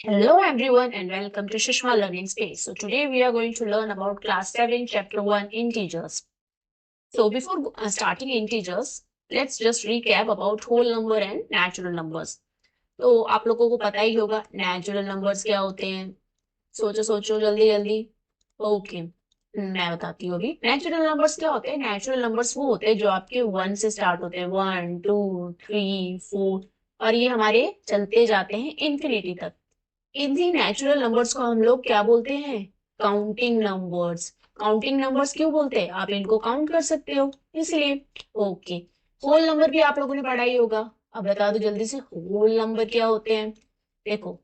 Hello everyone and welcome to Shishma Learning Space. So today we are going to learn about class 7 chapter 1 integers. So before starting integers, let's just recap about whole number and natural numbers. तो आप लोगों को पता ही होगा natural numbers क्या होते हैं. सोचो सोचो जल्दी जल्दी. ओके, मैं बताती हूँ अभी. नेचुरल नंबर्स क्या होते हैं. नेचुरल नंबर्स वो होते हैं जो आपके 1 से स्टार्ट होते हैं. 1 2 3 4 और ये हमारे चलते जाते हैं इन्फिनिटी तक. इन्हीं नेचुरल नंबर्स को हम लोग क्या बोलते हैं. Counting numbers. काउंटिंग नंबर्स क्यों बोलते हैं. आप इनको काउंट कर सकते हो इसलिए. ओके. होल नंबर भी आप लोगों ने पढ़ा ही होगा. अब बता दो जल्दी से होल नंबर क्या होते हैं. देखो.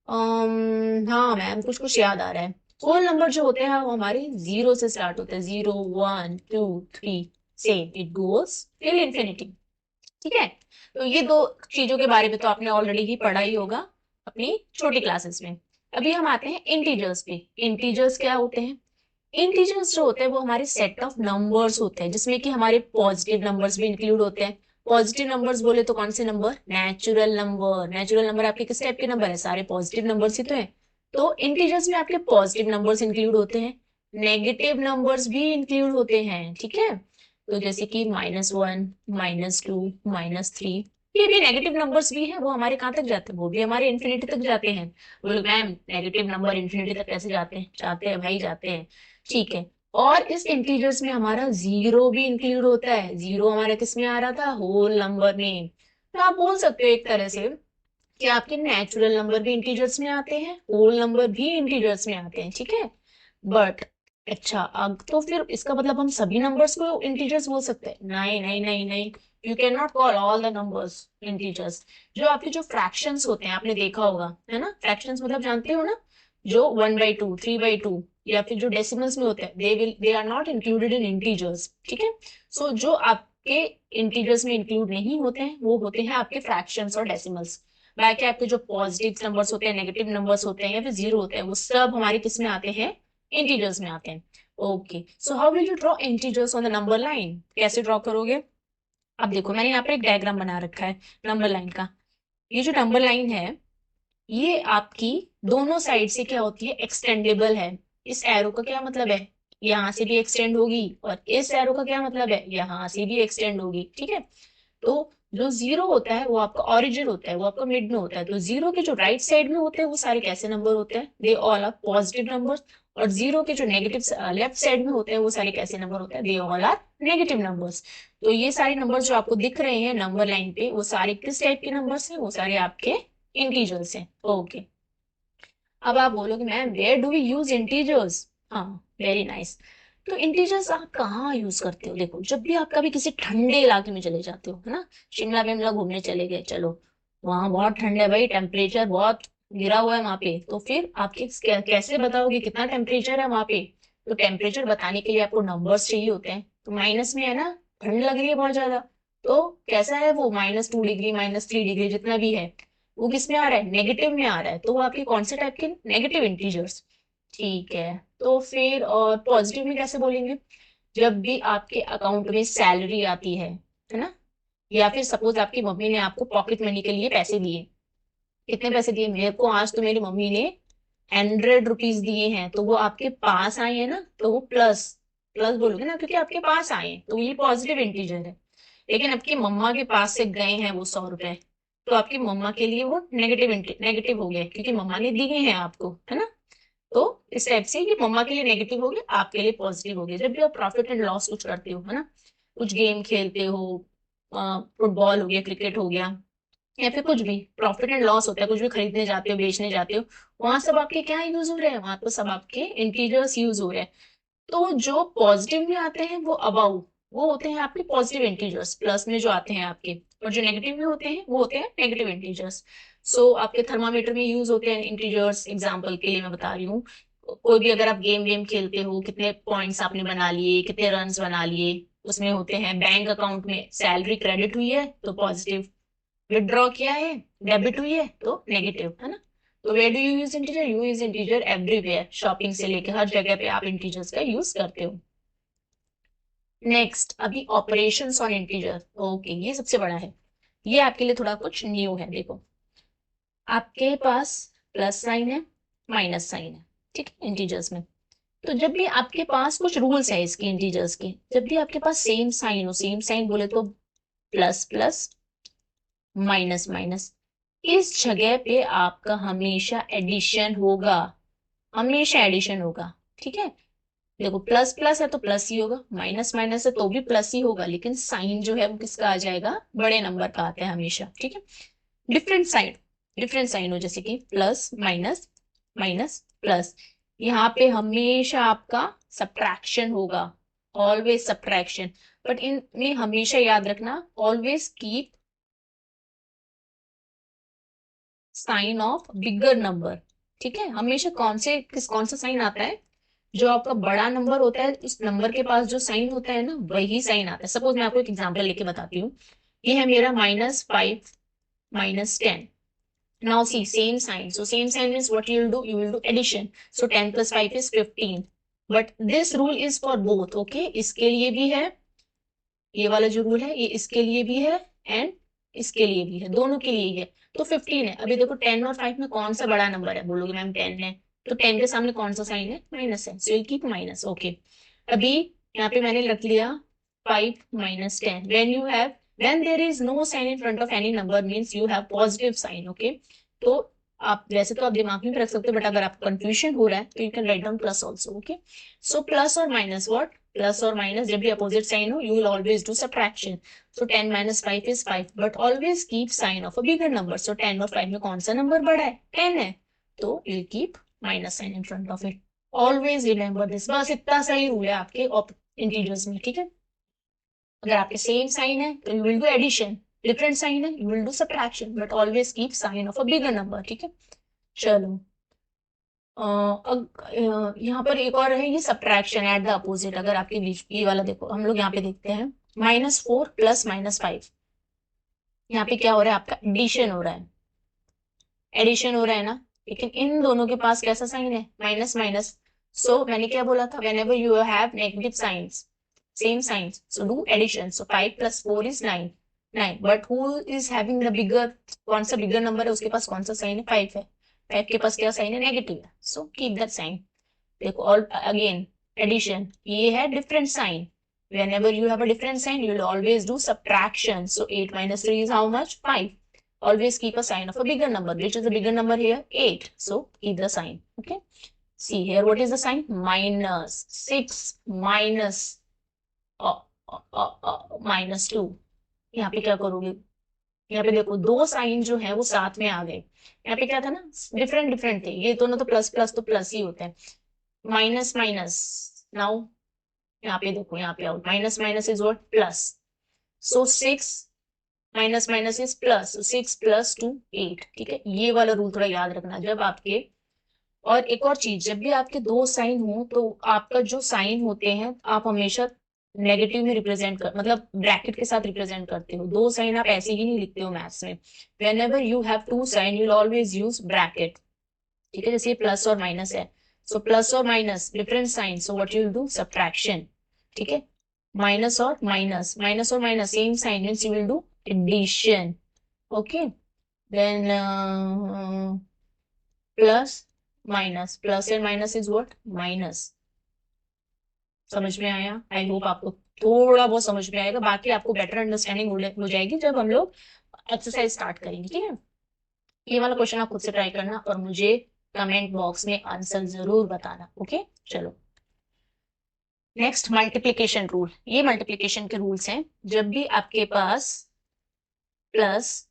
हाँ मैम कुछ कुछ याद आ रहा है. होल नंबर जो होते हैं वो हमारे 0 से स्टार्ट होते हैं. 0 1 2 3 से इट गोस टिल इन्फिनिटी. ठीक है. तो ये दो चीजों के बारे में तो आपने ऑलरेडी ही पढ़ा ही होगा अपनी छोटी क्लासेस में. अभी हम आते हैं इंटीजर्स पे. इंटीजर्स क्या होते हैं. इंटीजर्स जो होते हैं वो हमारे सेट ऑफ नंबर्स होते हैं जिसमें कि हमारे पॉजिटिव नंबर्स भी इंक्लूड होते हैं. पॉजिटिव नंबर्स बोले तो कौन से number. Natural number. Natural number आपके किस टाइप के नंबर है. सारे पॉजिटिव नंबर्स ही तो है. तो इंटीजर्स में आपके पॉजिटिव नंबर्स इंक्लूड होते हैं. नेगेटिव नंबर्स भी इंक्लूड होते हैं. ठीक है. तो जैसे कि -1 -2 -3 ये भी नेगेटिव नंबर्स भी है. वो हमारे कहाँ तक जाते हैं. वो भी हमारे इन्फिनिटी तक जाते हैं. बोलो मैम नेगेटिव नंबर इन्फिनिटी तक कैसे जाते हैं. जाते हैं भाई जाते हैं. ठीक है. और इस इंटीजर्स में हमारा जीरो भी इंक्लूड होता है. जीरो हमारे किस में आ रहा था. होल नंबर में. तो आप बोल सकते हो एक तरह से कि आपके नेचुरल नंबर भी इंटीजर्स में आते हैं. होल नंबर भी इंटीजर्स में आते हैं. ठीक है. बट अच्छा अब तो फिर इसका मतलब हम सभी नंबर्स को इंटीजर्स बोल सकते हैं. नहीं नहीं नहीं नहीं. You can not call all the numbers integers. जो आपके जो फ्रैक्शंस होते हैं आपने देखा होगा है ना. फ्रैक्शंस मतलब जानते हो ना. जो 1/2 3/2 या फिर जो डेसिमल्स में होते हैं they are not included in integers. ठीक है. सो जो आपके इंटीजर्स में इंक्लूड नहीं होते हैं वो होते हैं आपके फ्रैक्शंस और डेसिमल्स. बाकी आपके जो पॉजिटिव नंबर्स होते हैं नेगेटिव नंबर्स होते हैं या फिर जीरो होते हैं वो सब हमारे किस में आते हैं. इंटीजर्स में आते हैं. Okay. So how will you draw integers on the number line. कैसे ड्रॉ करोगे. अब देखो मैंने यहाँ पे एक डायग्राम बना रखा है नंबर लाइन का. ये जो नंबर लाइन है ये आपकी दोनों साइड से क्या होती है एक्सटेंडेबल है. इस एरो का क्या मतलब है. यहाँ से भी एक्सटेंड होगी और इस एरो का क्या मतलब है यहाँ से भी एक्सटेंड होगी. ठीक है. तो जो जीरो होता है वो आपका ओरिजिन होता है. वो आपका मिड में होता है. तो जीरो के जो राइट साइड में होते हैं वो सारे कैसे नंबर होते हैं. They all are positive numbers. और जीरो के जो नेगेटिव लेफ्ट साइड में होते हैं वो सारे कैसे नंबर होते हैं. They all are negative numbers. तो ये सारे नंबर जो आपको दिख रहे हैं नंबर लाइन पे वो सारे किस टाइप के नंबर्स हैं. वो सारे आपके इंटीजर्स हैं. ओके. अब आप बोलोगे ma'am where do we use integers. हाँ वेरी नाइस. तो इंटीजर्स आप कहाँ यूज करते हो. देखो जब भी आप कभी किसी ठंडे इलाके में चले जाते हो है ना. शिमला विमला घूमने चले गए चलो. वहां बहुत ठंड है भाई. टेम्परेचर बहुत गिरा हुआ है वहां पे. तो फिर आप कैसे बताओगे कितना टेम्परेचर है वहां पे. तो टेम्परेचर बताने के लिए आपको नंबर्स चाहिए होते हैं. तो माइनस में है ना. ठंड लग रही है बहुत ज्यादा. तो कैसा है वो -2 डिग्री -3 डिग्री जितना भी है वो किस में आ रहा है नेगेटिव में आ रहा है. तो वो आपके कौन से टाइप के नेगेटिव इंटीजर्स. ठीक है. तो फिर और पॉजिटिव में कैसे बोलेंगे. जब भी आपके अकाउंट में सैलरी आती है ना. या फिर सपोज आपकी मम्मी ने आपको पॉकेट मनी के लिए पैसे दिए. कितने पैसे दिए मेरे को आज तो मेरी मम्मी ने 100 रुपीज दिए हैं. तो वो आपके पास आए हैं ना. तो वो प्लस प्लस बोलोगे ना क्योंकि आपके पास आए हैं. तो ये पॉजिटिव इंटीजर है. लेकिन आपकी मम्मा के पास से गए हैं वो 100 रुपए. तो आपकी मम्मा के लिए वो नेगेटिव नेगेटिव हो गया क्योंकि मम्मा ने दिए हैं आपको है ना. तो इस टाइप से ये मम्मा के लिए नेगेटिव हो गया आपके लिए पॉजिटिव हो गया. जब भी आप प्रॉफिट एंड लॉस कुछ करते हो है ना. कुछ गेम खेलते हो. फुटबॉल हो गया क्रिकेट हो गया या फिर कुछ भी प्रॉफिट एंड लॉस होता है. कुछ भी खरीदने जाते हो बेचने जाते हो वहां सब आपके क्या यूज हो रहे हैं. वहां तो सब आपके इंटीरियर्स यूज हो रहे हैं. तो जो पॉजिटिव में आते हैं वो अबाउ वो होते हैं आपके पॉजिटिव इंटीजर्स. प्लस में जो आते हैं आपके और जो नेगेटिव में होते हैं वो होते हैं नेगेटिव इंटीजर्स. सो आपके थर्मामीटर में यूज होते हैं इंटीजर्स. एग्जांपल के लिए मैं बता रही हूँ. कोई भी अगर आप गेम वेम खेलते हो कितने पॉइंट्स आपने बना लिए कितने रन्स बना लिए उसमें होते हैं. बैंक अकाउंट में सैलरी क्रेडिट हुई है तो पॉजिटिव. विड्रॉ किया है डेबिट हुई है तो नेगेटिव है ना. तो where do you use integer. You use integer everywhere. Shopping से लेकर हर जगह पे आप इंटीजर्स का यूज करते हो. नेक्स्ट अभी ऑपरेशंस ऑन इंटीजर. ओके ये सबसे बड़ा है. ये आपके लिए थोड़ा कुछ न्यू है. देखो आपके पास प्लस साइन है, माइनस साइन है, ठीक है, इंटीजर्स में। तो जब भी आपके पास कुछ रूल्स है इसके इंटीजर्स के, जब भी आपके पास सेम साइन हो, सेम साइन बोले तो प्लस प्लस, माइनस माइनस, इस जगह पे आपका हमेशा एडिशन होगा, हमेशा एडिशन होगा, ठीक है। देखो प्लस प्लस है तो प्लस ही होगा, माइनस माइनस है तो भी प्लस ही होगा, लेकिन साइन जो है वो किसका आ जाएगा, बड़े नंबर का आता है हमेशा, ठीक है। डिफरेंट साइन हो, जैसे कि प्लस माइनस, माइनस प्लस, यहाँ पे हमेशा आपका सब्ट्रैक्शन होगा, ऑलवेज सब्ट्रैक्शन। बट इनमें हमेशा याद रखना, always keep sign of bigger number, ठीक है। हमेशा कौन सा साइन आता है, जो आपका बड़ा नंबर होता है उस नंबर के पास जो साइन होता है ना, वही साइन आता है। सपोज मैं आपको एक एग्जांपल लेके बताती हूँ, ये है मेरा -5 -10। Now see same sign. So same sign means what you will do? You will do addition. So 10 plus 5 is 15. But this rule is for both. Okay? इसके लिए भी है, ये वाला जो रूल है ये इसके लिए भी है एंड इसके लिए भी है, दोनों के लिए ही है। तो 15 है। अभी देखो 10 और 5 में कौन सा बड़ा नंबर है, बोलोगे मैम 10 है, तो 10 के सामने कौन सा साइन है, माइनस है, so you keep minus. Okay, अभी यहाँ पे मैंने रख लिया 5 -10। when there is no sign in front of any number means you have positive sign। Okay, तो आप वैसे तो आप दिमाग में भी रख सकते हो, बट अगर आपको कंफ्यूजन हो रहा है तो you can write down plus also. Okay, so plus और माइनस, व्हाट, प्लस और माइनस जब भी अपोजिट साइन हो, you will always do subtraction. So 10 - 5 is 5, but always keep sign of a bigger number. So 10 और 5 में कौन सा number बड़ा है, 10 है, तो you keep minus sign in front of it. Always remember this, बस इतना सही रूल है आपके इंटीजर्स में, ठीक है। अगर आपके सेम साइन है तो you will do addition, different sign है you will do subtraction, but always keep sign of a bigger number, ठीक है। चलो, यहाँ पर एक और है, ये सब्ट्रैक्शन एट द अपोजिट। अगर आपके बीच ये वाला देखो, हम लोग यहाँ पे देखते हैं -4 प्लस -5, यहाँ पे क्या हो रहा है, आपका एडिशन हो रहा है, एडिशन हो रहा है ना, लेकिन इन दोनों के पास कैसा साइन है, माइनस माइनस। सो मैंने क्या बोला था, whenever you have negative signs, same signs, so do addition. So 5 + 4 is 9, 9, but who is having the bigger, कौन सा बिगर नंबर है, उसके पास कौन सा साइन है, 5 है, 5 के पास क्या साइन है, नेगेटिव है, सो कीप दैट साइन। देखो ऑल अगेन एडिशन, ये है different sign, whenever you have a different sign you will always do subtraction। so 8 - 3 is how much, 5, always keep a sign of a bigger number, which is the bigger number here, 8, so keep the sign। okay, see here what is the sign, -6 minus -2। यहाँ पे क्या करोगे, यहाँ पे देखो दो sign जो है वो साथ में आ गए, यहाँ पे क्या था ना, डिफरेंट डिफरेंट थे, ये दोनों तो प्लस प्लस तो प्लस ही होते हैं, माइनस माइनस, नाउ यहाँ पे देखो, यहाँ पे out, minus minus is what, plus. So 6 minus minus is plus, 6 + 2 8, ठीक है। ये वाला रूल थोड़ा याद रखना जब आपके, और एक और चीज, जब भी आपके दो साइन हो तो आपका जो साइन होते हैं आप हमेशा नेगेटिव में रिप्रेजेंट कर, मतलब ब्रैकेट के साथ रिप्रेजेंट करते हो, दो साइन आप ऐसे ही नहीं लिखते हो मैथ्स में। Whenever you have two sign you will always use bracket, ठीक है। जैसे प्लस और माइनस है, सो प्लस और minus different sign, so what you will do, subtraction, ठीक है। माइनस और माइनस, माइनस और minus same sign means you will do addition. Okay, then plus minus, plus and minus is what, minus. समझ में आया, I hope आपको थोड़ा बहुत समझ में आएगा, बाकी आपको बेटर अंडरस्टैंडिंग हो जाएगी जब हम लोग एक्सरसाइज स्टार्ट करेंगे, ठीक है। ये वाला क्वेश्चन आप खुद से ट्राई करना और मुझे कमेंट बॉक्स में आंसर जरूर बताना। ओके, चलो नेक्स्ट, मल्टीप्लीकेशन रूल। ये मल्टीप्लीकेशन के रूल्स हैं, जब भी आपके पास प्लस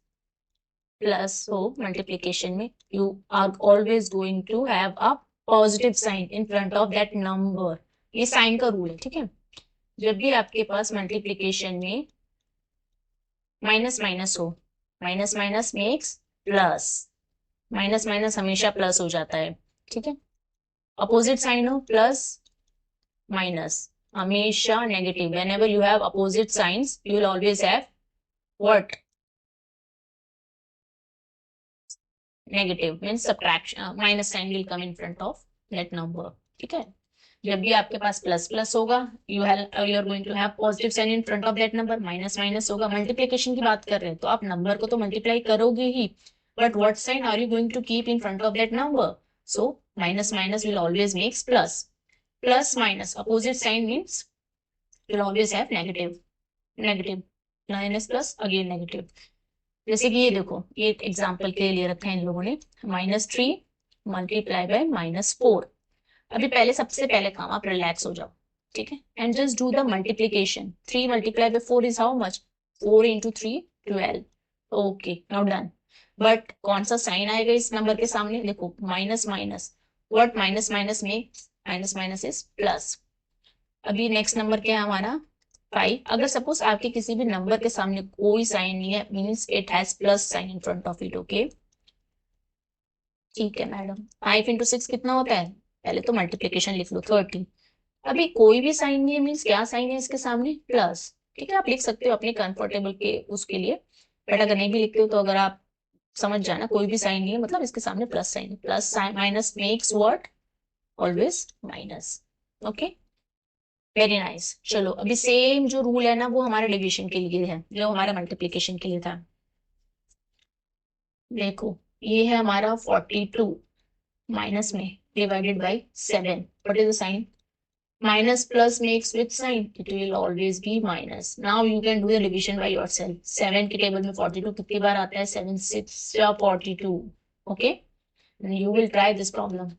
प्लस हो मल्टीप्लीकेशन में, you are always going to have a positive sign in front of that number. ये साइन का रूल है, ठीक है। जब भी आपके पास मल्टीप्लीकेशन में माइनस माइनस हो, minus minus makes plus, minus minus हमेशा प्लस हो जाता है, ठीक है। अपोजिट साइन हो, प्लस माइनस हमेशा negative. whenever you have opposite signs you will always have what, negative, means subtraction, minus sign will come in front of that number, ठीक है। जब भी आपके पास प्लस प्लस होगा you are going to have positive sign in front of that number, minus minus होगा, multiplication की बात कर रहे हैं तो आप नंबर को तो मल्टीप्लाई करोगे ही, but what sign are you going to keep in front of that number? So minus minus will always makes plus. Plus minus opposite sign means will always have negative. Negative minus plus again negative. जैसे कि ये देखो, ये example के लिए रखा है इन लोगों ने, -3 मल्टीप्लाई बाय -4। अभी पहले सबसे पहले काम, आप रिलैक्स हो जाओ, ठीक है, and just do the multiplication. 3 multiply by 4 is how much? 4 into 3 12। Okay, now done. But कौन सा साइन आएगा इस नंबर के सामने? देखो minus minus, what minus minus में? Minus minus is plus. अभी नेक्स्ट नंबर क्या है हमारा? 5। अगर सपोज आपके किसी भी नंबर के सामने कोई साइन नहीं है, means it has plus sign in front of it. Okay, ठीक है मैडम। 5 इंटू 6 कितना होता है? पहले तो मल्टीप्लीकेशन लिख लो, 30। अभी कोई भी साइन नहीं है, मीन्स क्या साइन है इसके सामने? प्लस। ठीक है, आप लिख सकते हो अपने कंफर्टेबल के उसके लिए, बट अगर नहीं भी लिखते हो तो अगर आप समझ जाना, कोई भी साइन नहीं है मतलब इसके सामने प्लस साइन है। Plus sign minus makes what? Always minus. Okay, very nice. चलो अभी सेम जो रूल है ना वो हमारे डिवीजन के लिए है, जो हमारा मल्टीप्लीकेशन के लिए था। देखो ये है हमारा 42 माइनस में divided by 7। What is the sign? Minus plus makes with sign, it will always be minus. Now you can do the division by yourself. 7 के टेबल में 42 कितनी बार आता है? 7 6 42। Okay, you will try this problem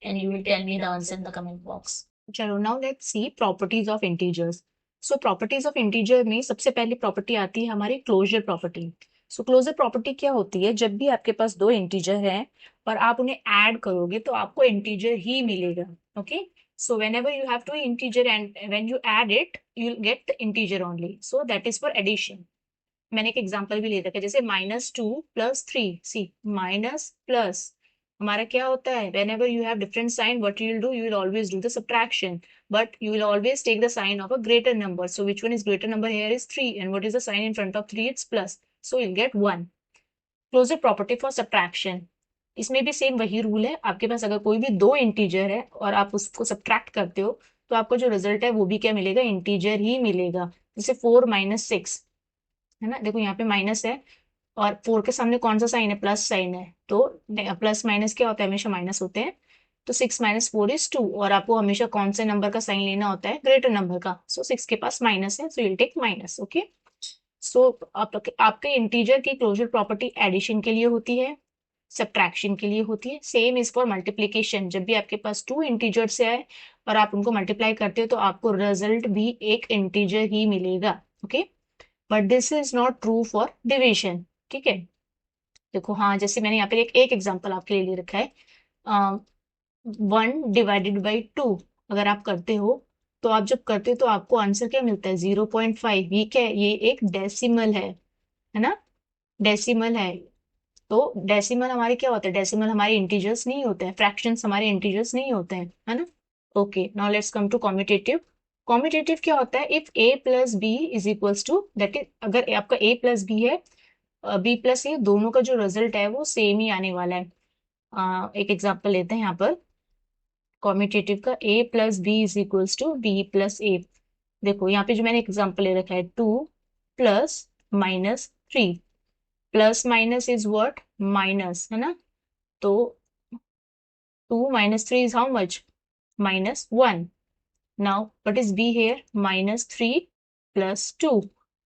and you will tell me the answer in the comment box. चलो now let's see properties of integers. So properties of integer में सबसे पहली property आती है हमारी क्लोजर प्रॉपर्टी। सो क्लोजर प्रॉपर्टी क्या होती है? जब भी आपके पास दो इंटीजर हैं और आप उन्हें ऐड करोगे तो आपको इंटीजर ही मिलेगा। Okay, so whenever you have two integer and when you add it you'll get the integer only, so that is for addition। मैंने एक एग्जांपल भी ले रखा है, जैसे -2 + 3। सी माइनस प्लस हमारा क्या होता है? whenever you have different sign what you will do, you will always do the subtraction, but you will always take the sign of a greater number। so which one is greater number here? Is 3, and what is the sign in front of 3? It's plus, so you'll get 1। Closure property for subtraction, इसमें भी same वही rule है। आपके पास अगर कोई भी दो integer है और आप उसको सब्ट्रैक्ट करते हो तो आपको जो रिजल्ट है वो भी क्या मिलेगा? इंटीजर ही मिलेगा। जैसे 4 - 6 है ना, देखो यहाँ पे माइनस है और 4 के सामने कौन सा साइन है? प्लस साइन है, तो प्लस माइनस क्या होता है? हमेशा माइनस होते हैं। तो 6 - 4 इज 2, और आपको हमेशा कौन से नंबर का साइन लेना होता है? ग्रेटर नंबर का। सो 6 के पास माइनस है, so you'll take minus. Okay, so आपके इंटीजर की क्लोजर प्रॉपर्टी एडिशन के लिए होती है, सब्ट्रैक्शन के लिए होती है। Same is for multiplication. जब भी आपके पास टू इंटीजर से आए और आप उनको मल्टीप्लाई करते हो तो आपको रिजल्ट भी एक इंटीजर ही मिलेगा। Okay, but this is not true for division. ठीक है, देखो हाँ, जैसे मैंने यहाँ पे एक एग्जांपल आपके लिए ले रखा है, 1 डिवाइडेड बाई 2। अगर आप करते हो तो आप जब करते हो तो आपको आंसर क्या मिलता है? 0.5। ये क्या है? ये एक डेसिमल है ना, डेसिमल है। तो डेसिमल हमारे क्या होते हैं? डेसिमल हमारे इंटीजर्स नहीं होते हैं, फ्रैक्शंस हमारे इंटीजर्स नहीं होते हैं, है ना। Okay, now let's come to commutative. Commutative क्या होता है? If a + b is equals to, that is अगर आपका a + b है, b + a, दोनों का जो रिजल्ट है वो सेम ही आने वाला है। एक एग्जांपल लेते हैं यहाँ पर कॉम्यूटेटिव का, a + b is equals to b + a। देखो यहाँ पे जो मैंने एग्जांपल ले रखा है, 2 + -3। Plus minus is what? Minus, है ना। तो 2 - 3 is how much? -1। Now what is b here? -3 + 2।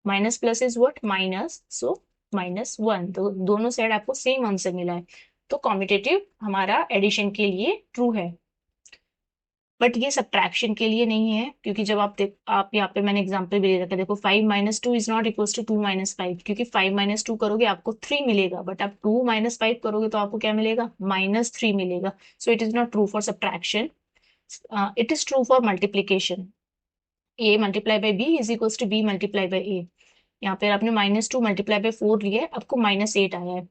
Minus plus is what? Minus, so -1। तो दोनों साइड आपको सेम आंसर मिला है। तो कॉम्यूटेटिव हमारा एडिशन के लिए ट्रू है, बट ये सब्ट्रैक्शन के लिए नहीं है, क्योंकि जब आप यहाँ पे मैंने एग्जांपल भी दे रखा है, देखो 5 - 2 इज नॉट इक्वल्स टू 2 - 5, क्योंकि 5 - 2 करोगे आपको 3 मिलेगा, बट आप 2 - 5 करोगे तो आपको क्या मिलेगा? -3 मिलेगा। So it is not true for subtraction, it is true for multiplication. a multiply by b is equals to b multiply by a। यहाँ पे आपने -2 मल्टीप्लाई बाई 4 लिया है, आपको -8 आया है।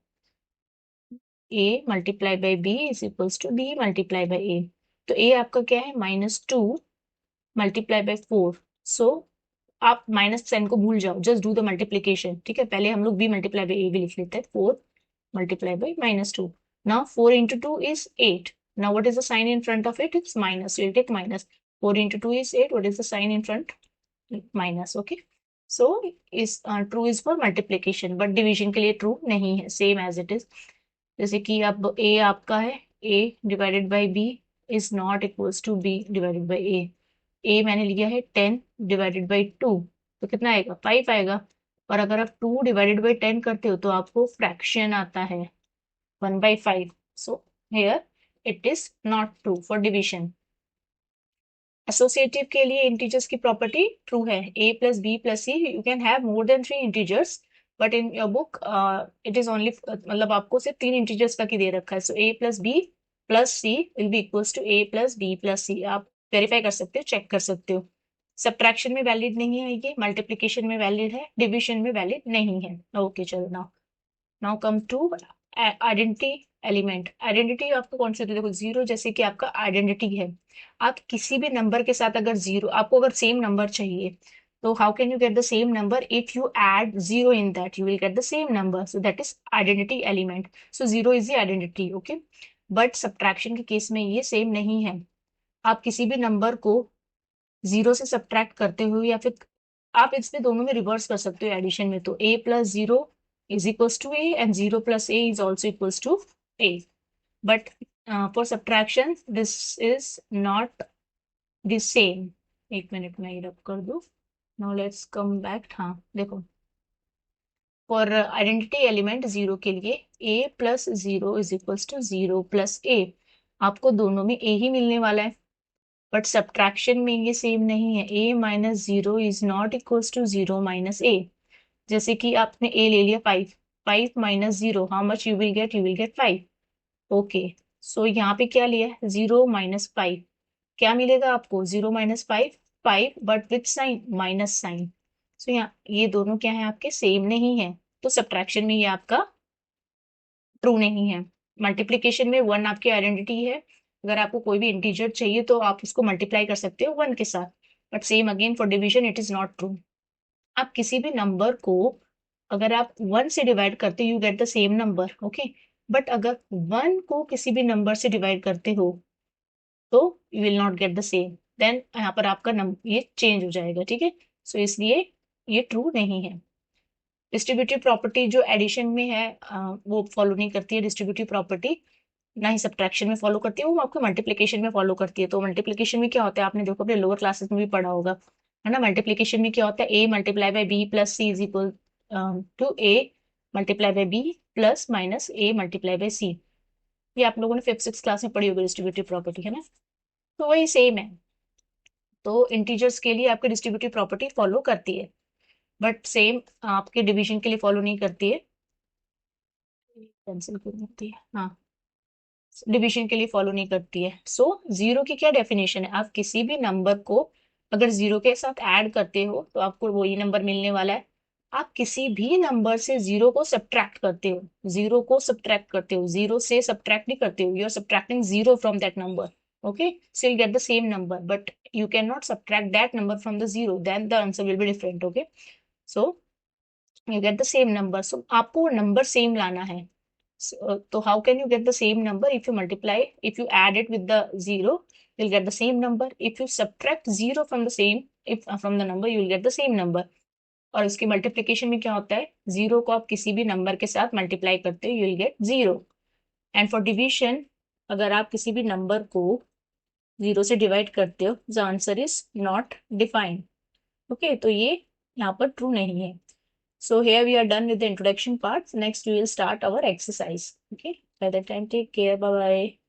a multiply by b is equals to b multiply by a। तो a आपका क्या है? -2 मल्टीप्लाई बाई 4। सो आप माइनस साइन को भूल जाओ, जस्ट डू द मल्टीप्लीकेशन। ठीक है, पहले हम लोग b मल्टीप्लाई बाई a भी लिख लेते हैं, 4 multiply by -2। Now 4 into 2 is 8। Now what is the sign in front of it? It's minus, so you'll take minus। 4 into 2 is 8। What is the sign in front? Minus। Okay, so is true is for multiplication, but division के लिए true नहीं है, same as it is। जैसे कि अब a आपका है, a divided by b is not equals to b divided by a. A मैंने लिया है 10 डिवाइडेड बाई 2, तो कितना आएगा 5 आएगा। और अगर आप 2 डिवाइडेड बाई 10 करते हो तो आपको फ्रैक्शन आता है 1/5। So here it is not true for division. Associative के लिए इंटीजर्स की प्रॉपर्टी ट्रू है, a plus B plus C, you can have more than 3 integers, but in your book it is only, मतलब आपको सिर्फ 3 integers तक ही दे रखा है। So a plus B plus C will be equals to a plus B plus C. आप verify कर सकते हो, चेक कर सकते हो। सब्ट्रैक्शन में वैलिड नहीं है ये, मल्टीप्लीकेशन में वैलिड है, डिविजन में वैलिड नहीं है। ओके चलो, now come to identity element. Identity आपको कौन से, देखो जीरो जैसे कि आपका आइडेंटिटी है। आप किसी भी नंबर के साथ अगर जीरो, आपको अगर सेम नंबर चाहिए तो how can you get the same number, if you add zero in that you will get the same number, so that is identity element. So zero is the identity, okay. But subtraction के case में ये same नहीं है। आप किसी भी number को zero से सब्ट्रैक्ट करते हो, या फिर आप इसमें दोनों में रिवर्स कर सकते हो एडिशन में, तो a plus zero is equals to a and zero plus a is also equals to a। But for subtraction this is not the same. एक मिनट में ये रब कर दो। Now let's come back. हाँ देखो, for identity element zero के लिए a plus zero is equals to zero plus a, आपको दोनों में a ही मिलने वाला है। बट सब्ट्रैक्शन में ये सेम नहीं है, a minus zero is not equals to zero minus a। जैसे कि आपने a ले लिया 5, 5 minus zero, how much you will get, you will get 5। Okay, so यहाँ पे क्या लिया है, 0 - 5, क्या मिलेगा आपको, 0 - 5, 5 but with sign, minus sign. So यहाँ ये दोनों क्या है आपके, सेम नहीं है, तो सब्ट्रैक्शन में ये आपका ट्रू नहीं है। मल्टीप्लीकेशन में 1 आपकी आइडेंटिटी है, अगर आपको कोई भी इंटीजर चाहिए तो आप उसको मल्टीप्लाई कर सकते हो 1 के साथ, but same again for division it is not true. आप किसी भी नंबर को अगर आप 1 से डिवाइड करते हो you get the same number, okay. But अगर 1 को किसी भी नंबर से डिवाइड करते हो तो you will not get the same, then यहाँ पर आपका नंबर ये चेंज हो जाएगा, ठीक है। सो इसलिए ये ट्रू नहीं है। डिस्ट्रीब्यूटिव प्रॉपर्टी जो एडिशन में है वो फॉलो नहीं करती है डिस्ट्रीब्यूटिव प्रॉपर्टी, ना ही सब्ट्रैक्शन में फॉलो करती है, वो आपको मल्टीप्लिकेशन में फॉलो करती है। तो मल्टीप्लिकेशन में क्या होता है, आपने देखो अपने लोअर क्लासेस में भी पढ़ा होगा, है ना। मल्टीप्लिकेशन में क्या होता है, a multiply by b plus C is equal to a multiply by b plus minus a multiply by c। ये आप लोगों ने 5th 6th क्लास में पढ़ी होगी डिस्ट्रीब्यूटिव प्रॉपर्टी, है ना। तो वही सेम है। तो इंटीजर्स के लिए आपकी डिस्ट्रीब्यूटिव प्रॉपर्टी फॉलो करती है, बट सेम आपके डिवीजन के लिए फॉलो नहीं करती है। कैंसिल कर देती है, हाँ, डिवीजन के लिए फॉलो नहीं करती है। सो जीरो की क्या डेफिनेशन है, आप किसी भी नंबर को अगर जीरो के साथ ऐड करते हो तो आपको वही नंबर मिलने वाला है। आप किसी भी नंबर से जीरो को सब्ट्रैक्ट करते हो, जीरो को सब्ट्रैक्ट करते हो, जीरो से सब्ट्रैक्ट नहीं करते हो, you are subtracting zero from that number, okay. So you get the same number, but you cannot subtract that number from the zero, then the answer will be different, okay। So you get the same number, so आपको number same लाना है। So how can you get the same number, if you multiply, if you add it with the zero you'll get the same number, if you subtract zero from the same, if from the number you will get the same number। और उसकी multiplication में क्या होता है, zero को आप किसी भी नंबर के साथ मल्टीप्लाई करते हो you will get zero. And for division, अगर आप किसी भी नंबर को जीरो से डिवाइड करते हो the answer is not defined, okay. तो ये यहाँ पर ट्रू नहीं है। So here we are done with the introduction parts. Next we will start our exercise. Okay. By that time, take care. Bye bye.